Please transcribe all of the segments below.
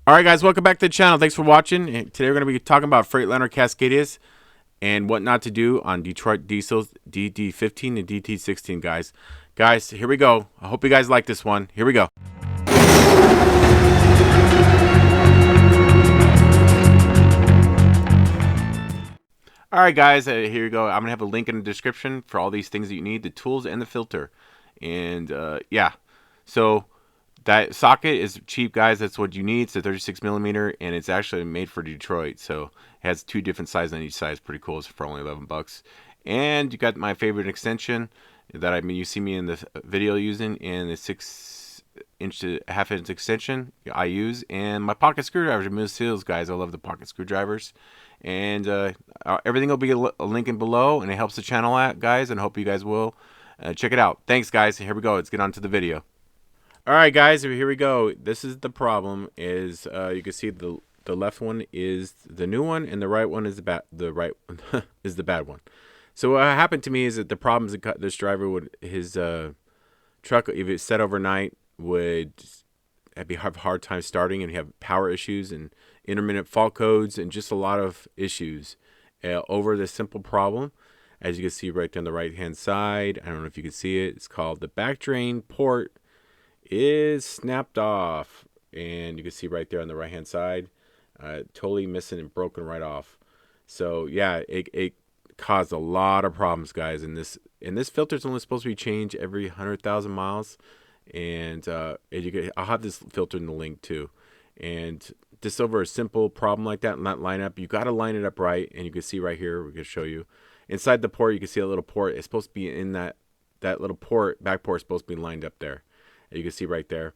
Alright guys, welcome back to the channel. Thanks for watching. And today we're going to be talking about Freightliner Cascadias and what not to do on Detroit diesels DD15 and DD16, guys. Guys, here we go. I hope you guys like this one. Here we go. Alright guys, here you go. I'm going to have a link in the description for all these things that you need, the tools and the filter. And yeah, so that socket is cheap, guys. That's what you need. It's a 36 millimeter, and it's actually made for Detroit. So it has two different sizes on each side. Pretty cool. It's for only $11. And you got my favorite extension that you see me in the video using, and the 6-inch to half-inch extension I use, and my pocket screwdrivers are Ms. Seals, guys. I love the pocket screwdrivers. And everything will be a link in below, and it helps the channel out, guys. And I hope you guys will check it out. Thanks, guys. Here we go. Let's get on to the video. Alright guys, here we go. This is the problem. Is you can see the left one is the new one, and the right one is the right is the bad one. So what happened to me is that the problem is that this driver would his truck, if it's set overnight, would have a hard time starting, and have power issues and intermittent fault codes and just a lot of issues over this simple problem. As you can see right there on the right hand side, I don't know if you can see it. It's called the back drain port is snapped off, and you can see right there on the right hand side, totally missing and broken right off. So yeah, it caused a lot of problems, guys. And this filter is only supposed to be changed every 100,000 miles, and I'll have this filter in the link too. And just over a simple problem like that, not line up, you got to line it up right. And you can see right here, we're gonna show you inside the port. You can see a little port. It's supposed to be in that little port, back port is supposed to be lined up there. You can see right there.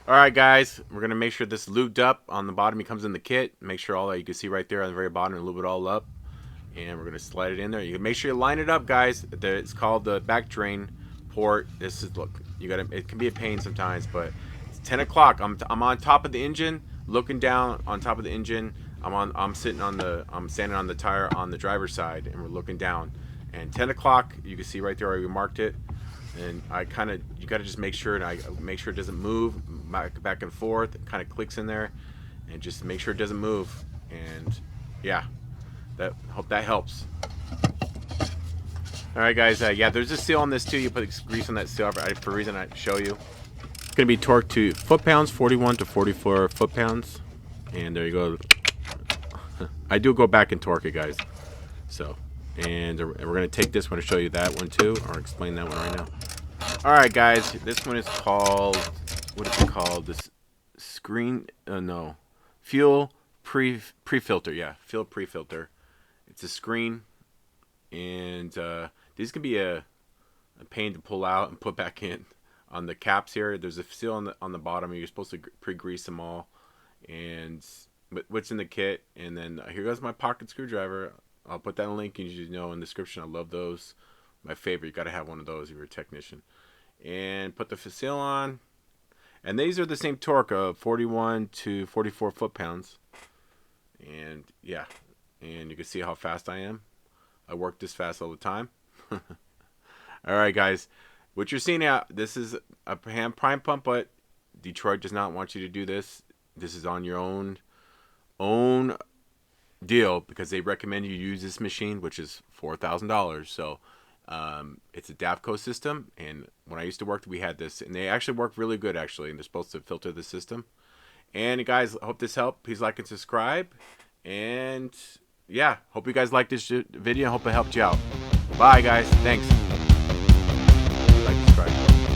Alright guys, we're going to make sure this is lubed up. On the bottom, it comes in the kit. Make sure all that, you can see right there on the very bottom, and lube it all up. And we're going to slide it in there. You can make sure you line it up, guys. It's called the back drain port. This is, look, you got to, it can be a pain sometimes, but it's 10 o'clock. I'm on top of the engine, looking down on top of the engine. I'm standing on the tire on the driver's side, and we're looking down. And 10 o'clock, you can see right there where we marked it. And you got to just make sure, and I make sure it doesn't move back and forth. It kind of clicks in there, and just make sure it doesn't move. And yeah, hope that helps. All right, guys. Yeah, there's a seal on this too. You put grease on that seal for a reason I show you. It's gonna be torqued to foot-pounds, 41 to 44 foot-pounds, and there you go. I do go back and torque it, guys. So. And we're going to take this one to show you that one too, or explain that one right now. Alright guys, this one is called, what is it called? This fuel pre-filter. Yeah, fuel pre-filter. It's a screen, and these can be a pain to pull out and put back in. On the caps here, there's a seal on the bottom. You're supposed to pre-grease them all, and what's in the kit. And then here goes my pocket screwdriver. I'll put that in the link, and you know in the description. I love those. My favorite. You got to have one of those if you're a technician. And put the seal on. And these are the same torque of 41 to 44 foot-pounds. And yeah, and you can see how fast I am. I work this fast all the time. All right, guys. What you're seeing out, this is a hand prime pump, but Detroit does not want you to do this. This is on your own deal, because they recommend you use this machine, which is $4,000. So it's a DAFCO system, and when I used to work, we had this, and they actually work really good, actually, and they're supposed to filter the system. And guys, I hope this helped. Please like and subscribe, and yeah, hope you guys liked this video. I hope it helped you out. Bye guys, thanks. Like, subscribe.